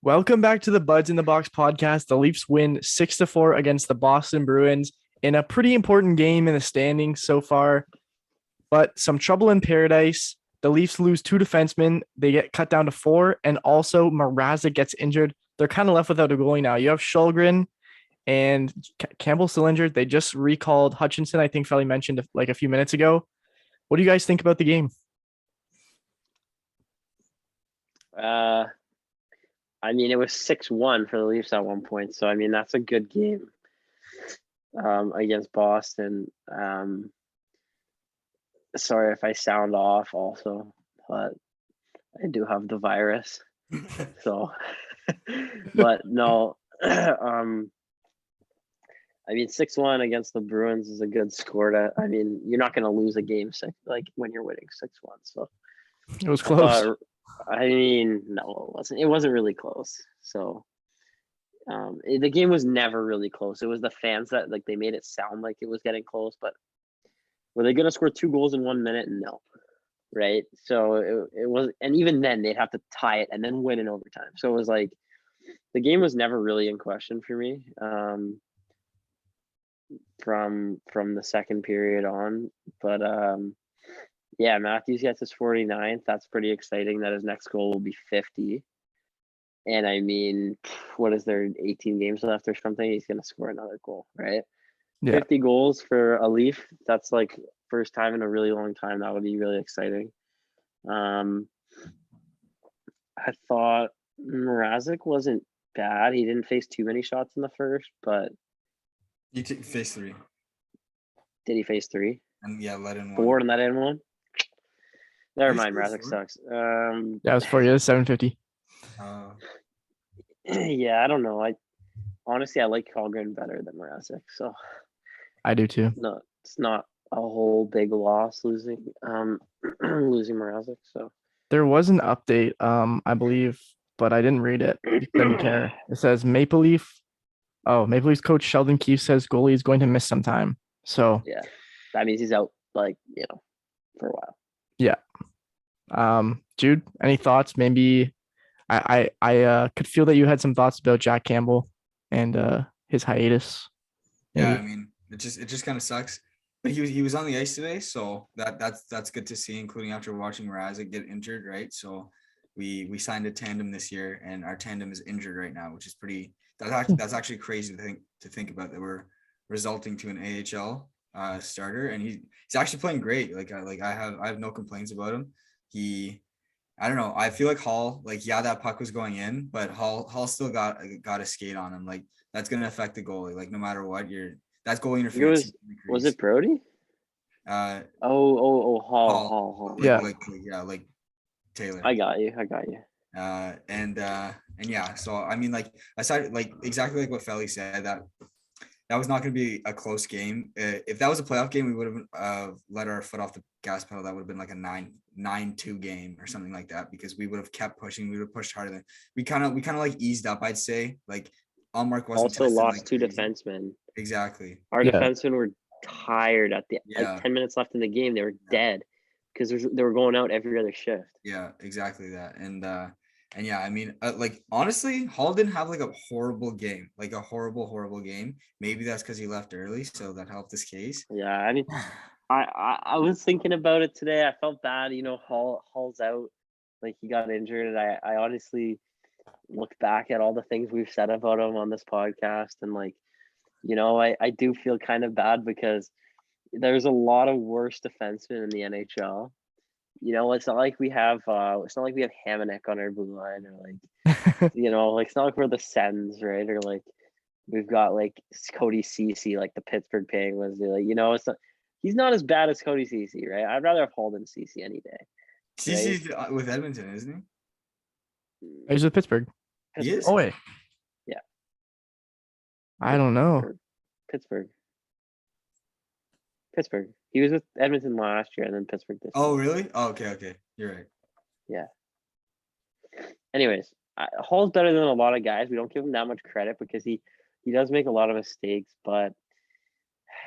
Welcome back to the Buds in the Box podcast. The Leafs win 6-4 against the Boston Bruins in a pretty important game in the standings so far, but some trouble in paradise. The Leafs lose two defensemen. They get cut down to four, and also Mrazek gets injured. They're kind of left without a goalie now. You have Kallgren and Campbell still injured. They just recalled Hutchinson, I think Felly mentioned like a few minutes ago. What do you guys think about the game? It was 6-1 for the Leafs at one point. So, that's a good game against Boston. Sorry if I sound off also, but I do have the virus. So, but no, 6-1 against the Bruins is a good score you're not going to lose a game when you're winning 6-1. So it was close. No, it wasn't. It wasn't really close. So, the game was never really close. It was the fans that they made it sound like it was getting close. But were they going to score 2 goals in 1 minute? No, right? So it was, and even then they'd have to tie it and then win in overtime. So it was like the game was never really in question for me. From the second period on, but yeah, Matthews gets his 49th. That's pretty exciting that his next goal will be 50. And what is there, 18 games left or something? He's going to score another goal, right? Yeah. 50 goals for a Leaf. That's like first time in a really long time. That would be really exciting. I thought Mrazek wasn't bad. He didn't face too many shots in the first, but he faced 3. Did he face 3? And yeah, let in 1. 4 and let in 1. Never mind, Mrazek sucks. That was for you, 750. Yeah, I don't know. I like Kallgren better than Mrazek, so I do too. No, it's not a whole big loss losing losing Mrazek. So there was an update, I believe, but I didn't read it. Didn't care. It says Maple Leafs coach Sheldon Keefe says goalie is going to miss some time. So yeah, that means he's out for a while. Yeah. Jude, any thoughts? Maybe I could feel that you had some thoughts about Jack Campbell and his hiatus. Yeah, it just kind of sucks. But he was on the ice today, so that's good to see, including after watching Mrazek get injured, right? So we signed a tandem this year, and our tandem is injured right now, which is that's actually crazy to think about, that we're resulting to an AHL starter, and he's actually playing great. I have no complaints about him. I don't know. I feel like Holl, that puck was going in, but Holl still got a skate on him. That's gonna affect the goalie. No matter what, that's goalie interference. Was it Brody? Holl. Like Taylor. I got you. And yeah. So aside, exactly like what Felly said, that was not going to be a close game. If that was a playoff game, we would have let our foot off the gas pedal. That would have been like a 9-2 game or something like that, because we would have kept pushing. We would have pushed harder than we kind of eased up. I'd say Allmark wasn't also lost 2 defensemen. Exactly. Our defensemen were tired at the 10 minutes left in the game. They were dead because they were going out every other shift. Yeah, exactly that. And yeah, honestly, Holl didn't have a horrible game, a horrible game. Maybe that's because he left early, so that helped his case. Yeah, I was thinking about it today. I felt bad, Holl's out, he got injured, and I honestly look back at all the things we've said about him on this podcast, and I do feel kind of bad because there's a lot of worse defensemen in the NHL. It's not like we have Hamonic on our blue line, or it's not like we're the Sens, right? Or we've got Cody Ceci, the Pittsburgh Penguins. It's not, he's not as bad as Cody Ceci, right? I'd rather have Holl than Ceci any day. Ceci's with Edmonton, isn't he? He's with Pittsburgh. He is? Oh wait. Yeah. I don't know. Pittsburgh. He was with Edmonton last year, and then Pittsburgh this year. Oh, really? Oh, okay. You're right. Yeah. Anyways, Holl's better than a lot of guys. We don't give him that much credit because he does make a lot of mistakes, but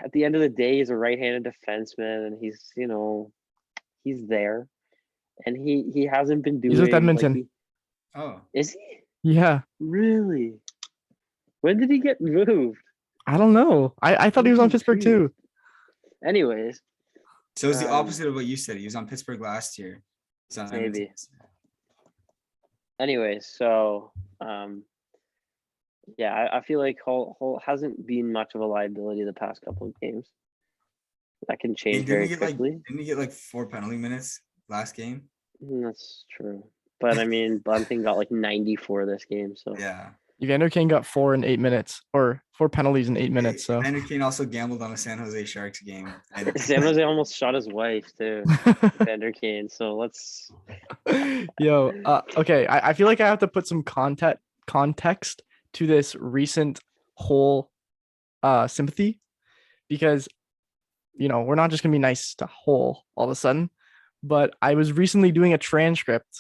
at the end of the day, he's a right-handed defenseman, and he's there, and he hasn't been doing. He's with Edmonton. Oh, is he? Yeah. Really? When did he get moved? I don't know. I thought he was on Pittsburgh too. Anyways, So it's the opposite of what you said. He was on Pittsburgh last year. He's on maybe. Edmonton. Anyways, so yeah, I feel like Hull hasn't been much of a liability the past couple of games. That can change very quickly. Didn't he get like 4 penalty minutes last game? That's true. But I mean, Bunting got like 94 this game. So Yeah. Evander Kane got 4 in 8 minutes, or 4 penalties in 8 minutes. So Evander Kane also gambled on a San Jose Sharks game. San Jose almost shot his wife too, Evander Kane. So let's. Yo, okay. I feel like I have to put some context to this recent Hull sympathy, because we're not just gonna be nice to Hull all of a sudden. But I was recently doing a transcript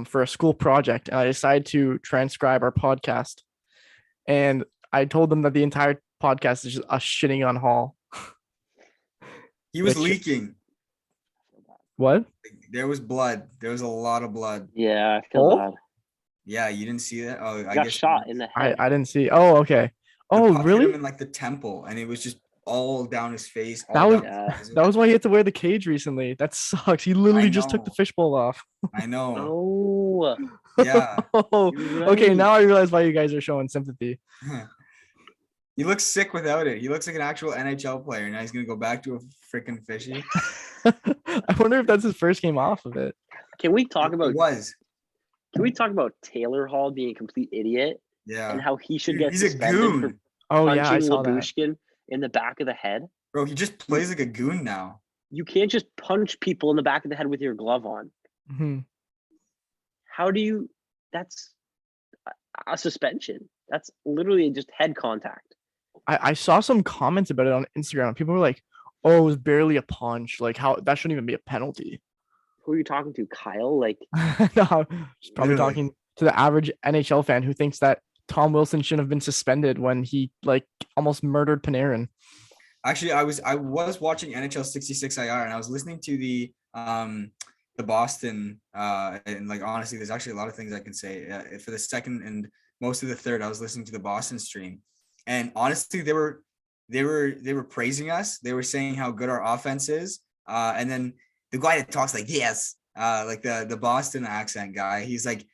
for a school project, and I decided to transcribe our podcast. And I told them that the entire podcast is just us shitting on Hall. He was leaking. What? There was blood. There was a lot of blood. Yeah, I feel bad. Yeah, you didn't see that? Oh, I got shot in the head. I didn't see. Oh, okay. Oh, really? Hit him in like the temple, and it was just all down his face. That was why he had to wear the cage recently. That sucks. He literally just took the fishbowl off. I know. Oh. Yeah. Oh, okay, now I realize why you guys are showing sympathy. He looks sick without it. He looks like an actual NHL player. Now he's gonna go back to a freaking fishy. I wonder if that's his first game off of it. Can we talk about? Can we talk about Taylor Hall being a complete idiot? Yeah. And how he should get he's a suspended goon. for punching Lybushkin in the back of the head. Bro, he just plays like a goon now. You can't just punch people in the back of the head with your glove on. Mm-hmm. How do you? That's a suspension. That's literally just head contact. I saw some comments about it on Instagram. People were like, "Oh, it was barely a punch. Like, how that shouldn't even be a penalty." Who are you talking to, Kyle? Like, no, just probably talking to the average NHL fan who thinks that Tom Wilson shouldn't have been suspended when he like almost murdered Panarin. Actually, I was watching NHL 66 IR, and I was listening to the Boston and like honestly, there's actually a lot of things I can say for the second and most of the third. I was listening to the Boston stream, and honestly, they were praising us. They were saying how good our offense is, and then the guy that talks like yes, like the Boston accent guy, he said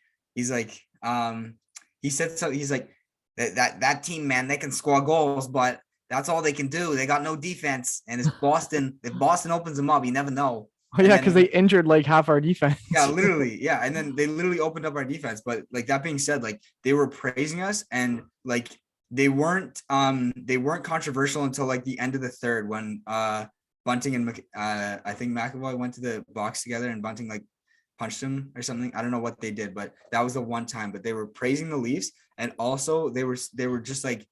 something. He's like that team, man, they can score goals, but that's all they can do. They got no defense, and it's Boston. If Boston opens them up, you never know. Oh yeah, because they injured like half our defense. Yeah, literally. Yeah, and then they literally opened up our defense. But like that being said, like they were praising us, and like they weren't controversial until like the end of the third when Bunting and I think McAvoy went to the box together, and Bunting like punched him or something. I don't know what they did, but that was the one time. But they were praising the Leafs, and also they were just like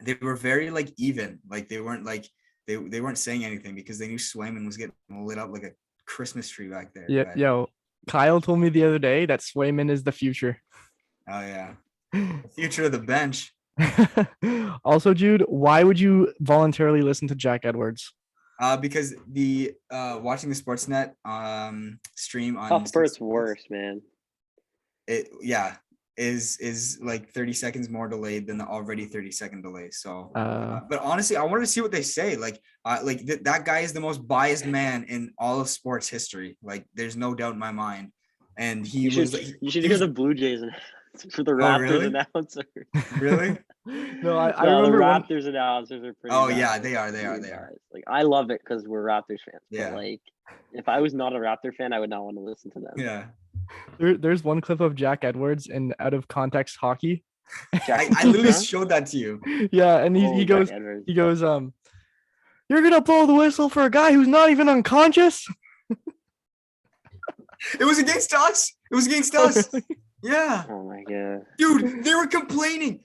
they were very like even. Like they weren't like they weren't saying anything because they knew Swayman was getting lit up like a Christmas tree back there. Yeah, yo, Kyle told me the other day that Swayman is the future. Oh yeah, the future of the bench. Also, Jude, why would you voluntarily listen to Jack Edwards? Because the watching the Sportsnet stream on Cuthbert's worse, man. It is like 30 seconds more delayed than the already 30-second delay. So but honestly, I wanted to see what they say. Like that guy is the most biased man in all of sports history. Like there's no doubt in my mind. And you should hear the Blue Jays for the Raptors announcer. Really? No, I remember the Raptors announcers are pretty. Oh bad. yeah, they are. Like I love it because we're Raptors fans. Yeah. But like if I was not a Raptor fan, I would not want to listen to them. Yeah. There's one clip of Jack Edwards in Out of Context Hockey. I literally showed that to you. Yeah, and he goes, "You're gonna blow the whistle for a guy who's not even unconscious." It was against us. Yeah. Oh my god. Dude, they were complaining.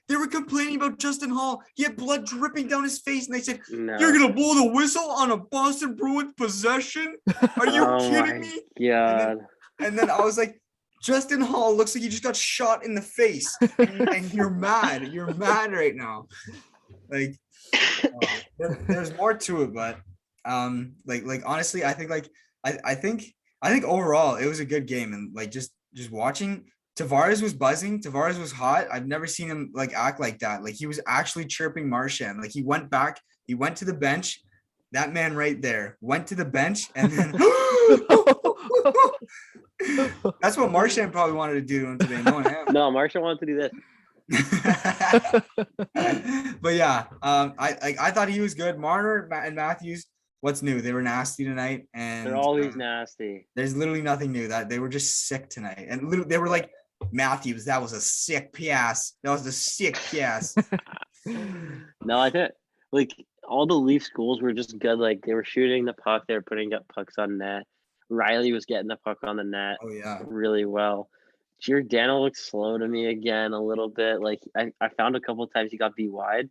About Justin Holl. He had blood dripping down his face, and they said, "You're gonna blow the whistle on a Boston Bruins possession? Are you kidding me?" God. And then I was like, Justin Holl looks like he just got shot in the face, and you're mad. You're mad right now. Like, there's more to it, but like honestly, I think overall it was a good game, and like just watching Tavares was buzzing. Tavares was hot. I've never seen him like act like that. Like he was actually chirping Marchand. Like he went back. He went to the bench. That man right there went to the bench and then that's what Marchand probably wanted to do to him today. No, him. No, Marchand wanted to do this. But yeah, I thought he was good. Marner and Matthews, what's new? They were nasty tonight, and They're always nasty. there's literally nothing new. That they were just sick tonight, and literally, they were like, Matthews, that was a sick pass. That was a sick pass. No, I think like all the Leafs goals were just good. Like they were shooting the puck, they were putting up pucks on net. Rielly was getting the puck on the net Oh yeah, really well. Giordano looked slow to me again a little bit. Like I found a couple of times he got beat wide.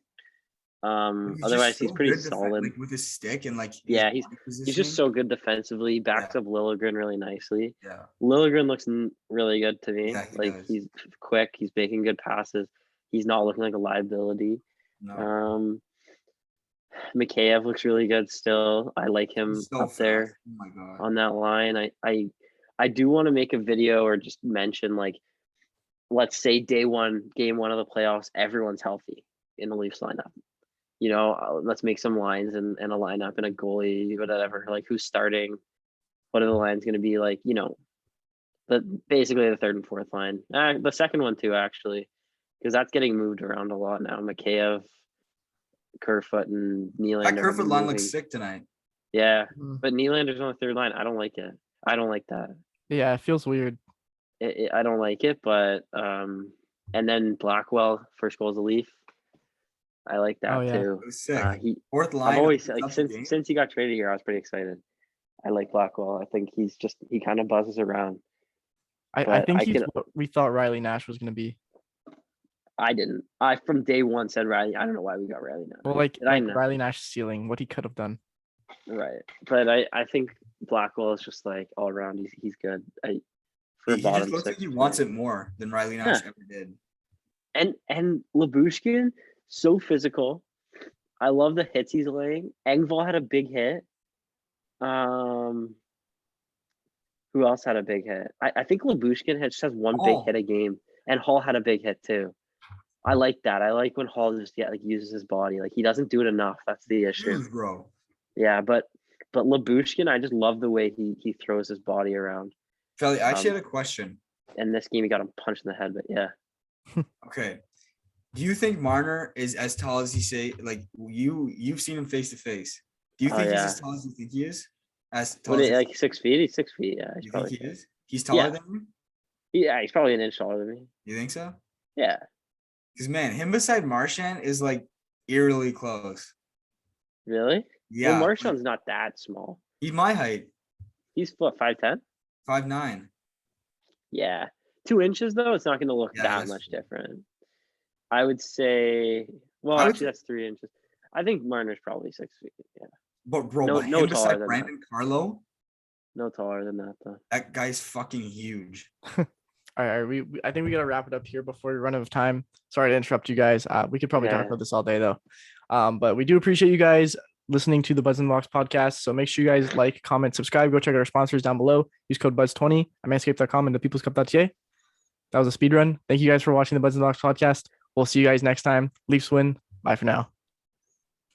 Otherwise he's pretty solid. Like with his stick and like Yeah, he's just so good defensively. He backs up Liljegren really nicely. Yeah, Liljegren looks really good to me. Yeah, he like does. he's quick. He's making good passes. He's not looking like a liability. no, Mikheyev looks really good still. I like him he's so up there fast. Oh my god. on that line. I do want to make a video or just mention, like, let's say game one of the playoffs, everyone's healthy in the Leafs lineup. You know, let's make some lines and a lineup and a goalie, whatever. Like who's starting? What are the lines going to be like? You know, basically the third and fourth line. The second one too, actually, because that's getting moved around a lot now. Mikheyev, Kerfoot, and Nylander. That Kerfoot line looks sick tonight. Yeah, but Nylander's on the third line. I don't like it. I don't like that. Yeah, it feels weird. I don't like it, but and then Blackwell, first goal as a Leaf. I like that too. It was sick. Fourth I've line. always like since he got traded here, I was pretty excited. I like Blackwell. I think he kind of buzzes around. I think he's what we thought Rielly Nash was going to be. I didn't. From day one said Rielly. I don't know why we got Rielly Nash. Well, like Rielly Nash ceiling, what he could have done. Right, but I think Blackwell is just like all around. He's good. He just looks like he wants it more than Rielly Nash ever did. And Lybushkin, so physical. I love the hits he's laying. Engvall had a big hit. Who else had a big hit? I think Lybushkin just has one big hit a game, and Holl had a big hit too. I like that. I like when Holl just uses his body. Like he doesn't do it enough. That's the issue, bro. Yeah, but Lybushkin, I just love the way he throws his body around. Felly, I actually had a question. In this game, he got him punched in the head, but yeah. Okay. Do you think Marner is as tall as he say? Like you've seen him face to face. Do you think he's as tall as you think he is? As tall as like 6 feet? He's 6 feet. Yeah, you think he is? He's taller than you? Yeah, he's probably an inch taller than me. You think so? Yeah. Because man, him beside Marchand is like eerily close. Really? Yeah. Well, Marchand's not that small. He's my height. He's what, 5'10"? 5'9". Yeah. 2 inches though, it's not going to look that much different. I would say, well, actually that's 3 inches. I think Marner's probably 6 feet. Yeah. But bro, no taller than Brandon Carlo. No taller than that though. That guy's fucking huge. All right, I think we gotta wrap it up here before we run out of time. Sorry to interrupt you guys. We could probably talk about this all day though. But we do appreciate you guys listening to the Buzz in the Box podcast. So make sure you guys like, comment, subscribe. Go check out our sponsors down below. Use code BUZZ20 at manscaped.com and thepeoplescup.ca. That was a speed run. Thank you guys for watching the Buzz in the Box podcast. We'll see you guys next time. Leafs win. Bye for now.